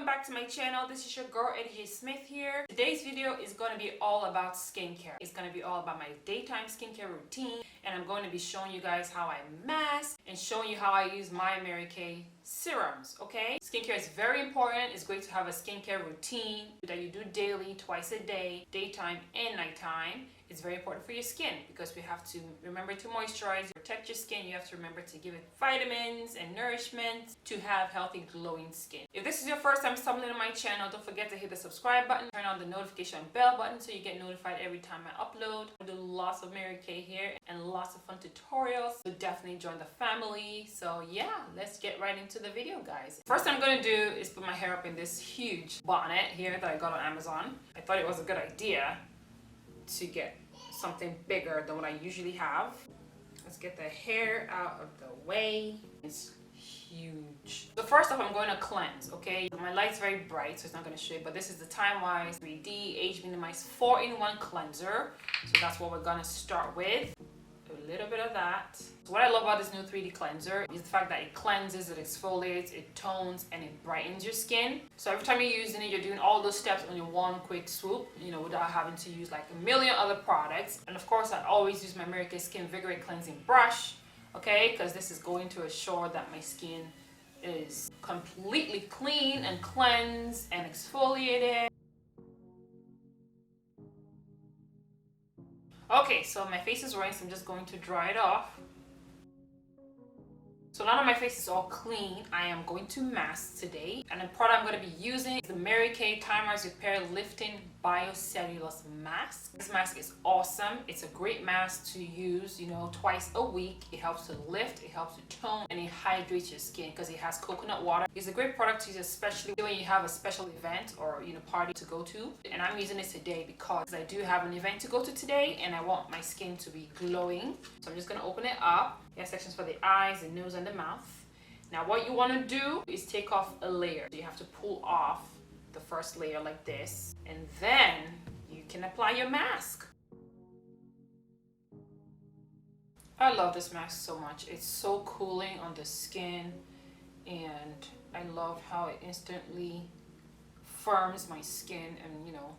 welcome back to my channel. This is your girl Eddie Smith here. Today's video is going to be all about skincare. It's going to be all about my daytime skincare routine, and I'm going to be showing you guys how I mask and showing you how I use my Mary Kay serums. Okay, skincare is very important. It's great to have a skincare routine that you do daily, twice a day, daytime and nighttime. It's very important for your skin because we have to remember to moisturize, protect your skin. You have to remember to give it vitamins and nourishment to have healthy, glowing skin. If this is your first time stumbling on my channel, don't forget to hit the subscribe button, turn on the notification bell button so you get notified every time I upload. I do lots of Mary Kay here and lots of fun tutorials, so definitely join the family. So yeah, let's get right into the video, guys. First thing I'm going to do is put my hair up in this huge bonnet here that I got on Amazon. I thought it was a good idea to get something bigger than what I usually have. Let's get the hair out of the way. It's huge. So first off, I'm going to cleanse, okay? My light's very bright, so it's not going to show you, but this is the Timewise 3D Age Minimize 4-in-1 cleanser. So that's what we're going to start with. A little bit of that. So what I love about this new 3D cleanser is the fact that it cleanses, it exfoliates, it tones, and it brightens your skin. So every time you're using it, you're doing all those steps on your one quick swoop, you know, without having to use like a million other products. And of course, I always use my Mary Kay Skin Vigorate Cleansing Brush, okay? Because this is going to assure that my skin is completely clean and cleansed and exfoliated. Okay, so my face is rinsed. I'm just going to dry it off. So now that my face is all clean, I am going to mask today. And the product I'm going to be using is the Mary Kay Timewise Repair Lifting Biocellulose Mask. This mask is awesome. It's a great mask to use, you know, twice a week. It helps to lift, it helps to tone, and it hydrates your skin because it has coconut water. It's a great product to use, especially when you have a special event or, you know, party to go to. And I'm using this today because I do have an event to go to today and I want my skin to be glowing. So I'm just going to open it up. You have sections for the eyes, the nose, and the mouth. Now what you want to do is take off a layer. You have to pull off the first layer like this, and then you can apply your mask. I love this mask so much. It's so cooling on the skin, and I love how it instantly firms my skin and, you know,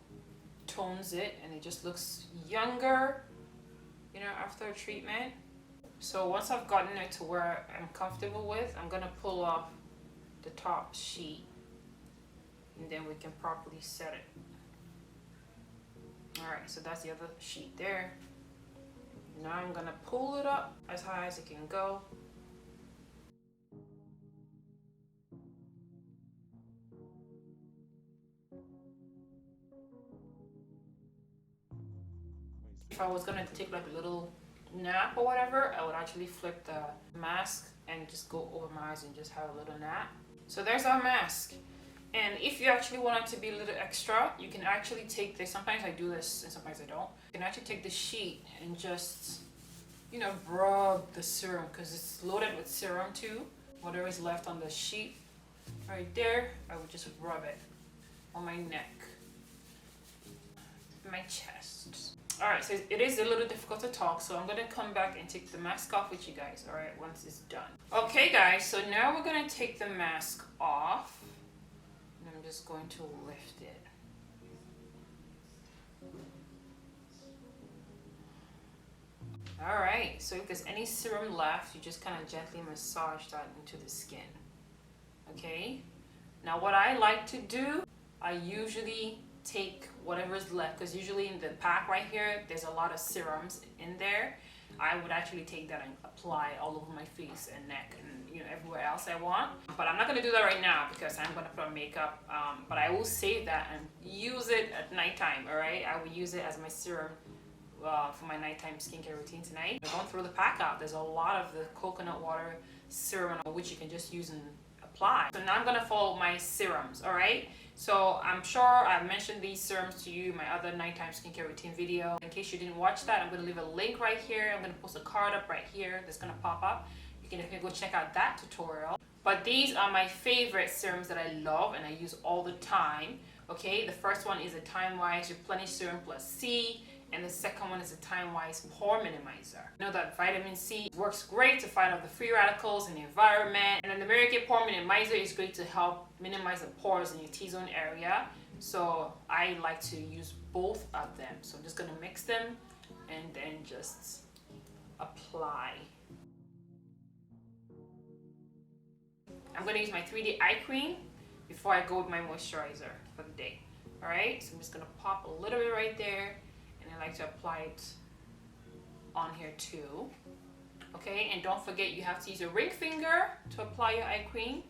tones it, and it just looks younger, you know, after a treatment. So once I've gotten it to where I'm comfortable with, I'm gonna pull off the top sheet, and then we can properly set it. All right, so that's the other sheet there. Now I'm gonna pull it up as high as it can go. If I was gonna take like a little nap or whatever, I would actually flip the mask and just go over my eyes and just have a little nap. So there's our mask. And if you actually want it to be a little extra, you can actually take this. Sometimes I do this and sometimes I don't. You can actually take the sheet and just, you know, rub the serum, because it's loaded with serum too. Whatever is left on the sheet right there, I would just rub it on my neck, my chest. All right, so it is a little difficult to talk, so I'm gonna come back and take the mask off with you guys, all right, once it's done. Okay guys, so now we're gonna take the mask off, and I'm just going to lift it. All right, so if there's any serum left, you just kind of gently massage that into the skin, okay? Now what I like to do, I usually take whatever is left, because usually in the pack right here there's a lot of serums in there. I would actually take that and apply all over my face and neck and, you know, everywhere else I want, but I'm not going to do that right now because I'm going to put on makeup, but I will save that and use it at nighttime. All right, I will use it as my serum for my nighttime skincare routine tonight. I'm going through the pack out. There's a lot of the coconut water serum which you can just use and apply. So now I'm going to follow my serums. All right, so I'm sure I've mentioned these serums to you in my other nighttime skincare routine video. In case you didn't watch that, I'm going to leave a link right here. I'm going to post a card up right here that's going to pop up. You can definitely go check out that tutorial. But these are my favorite serums that I love and I use all the time. Okay, the first one is a Timewise Replenish Serum+c, and the second one is the Timewise Pore Minimizer. You know that vitamin C works great to fight off the free radicals in the environment, and then the Mary Kay Pore Minimizer is great to help minimize the pores in your T-zone area. So I like to use both of them. So I'm just gonna mix them and then just apply. I'm going to use my 3D eye cream before I go with my moisturizer for the day. Alright, so I'm just going to pop a little bit right there, and I like to apply it on here too. Okay, and don't forget you have to use your ring finger to apply your eye cream,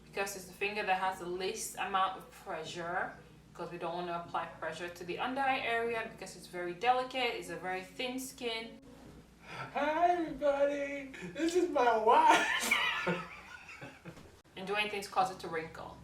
because it's the finger that has the least amount of pressure, because we don't want to apply pressure to the under eye area because it's very delicate. It's a very thin skin. Hi everybody, this is my wife. And do anything to cause it to wrinkle.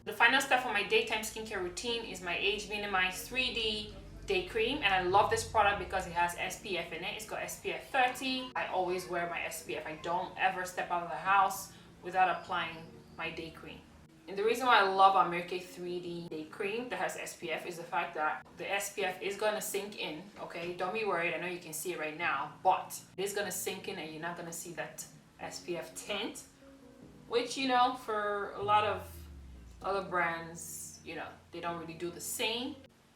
The final step for my daytime skincare routine is my Age Minimized 3D Day Cream, and I love this product because it has SPF in it. It's got SPF 30. I always wear my SPF. I don't ever step out of the house without applying my day cream. And the reason why I love our Mary Kay 3D Day Cream that has SPF is the fact that the SPF is going to sink in, okay? Don't be worried. I know you can see it right now, but it is going to sink in and you're not going to see that SPF tint, which, you know, for a lot of other brands, you know, they don't really do the same.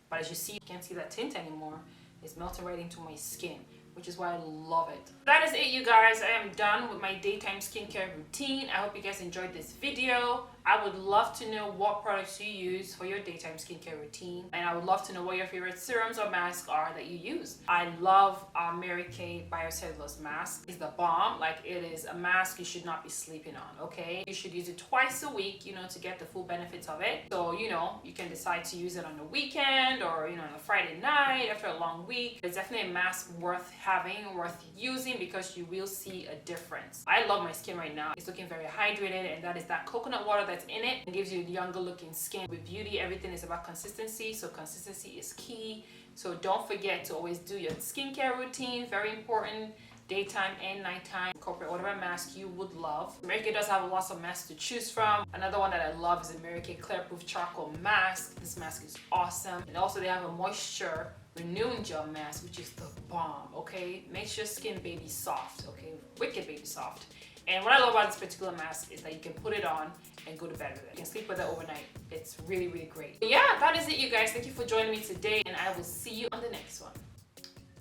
But as you see, you can't see that tint anymore. It's melting right into my skin, which is why I love it. That is it, you guys. I am done with my daytime skincare routine. I hope you guys enjoyed this video. I would love to know what products you use for your daytime skincare routine, and I would love to know what your favorite serums or masks are that you use. I love our Mary Kay Biocellulose mask. It's the bomb. Like, it is a mask you should not be sleeping on, okay? You should use it twice a week, you know, to get the full benefits of it. So, you know, you can decide to use it on the weekend or, you know, on a Friday night after a long week. It's definitely a mask worth having, worth using, because you will see a difference. I love my skin right now. It's looking very hydrated, and that is that coconut water that's in it. It gives you a younger looking skin. With beauty, everything is about consistency, so consistency is key. So don't forget to always do your skincare routine. Very important. Daytime and nighttime. Incorporate whatever mask you would love. Mary Kay does have lots of masks to choose from. Another one that I love is the Mary Kay Clear Proof Charcoal Mask. This mask is awesome. And also they have a moisture renewing gel mask, which is the bomb, okay? Makes your skin baby soft, okay? Wicked baby soft. And what I love about this particular mask is that you can put it on and go to bed with it. You can sleep with it overnight. It's really, really great. But yeah, that is it, you guys. Thank you for joining me today, and I will see you on the next one.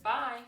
Bye.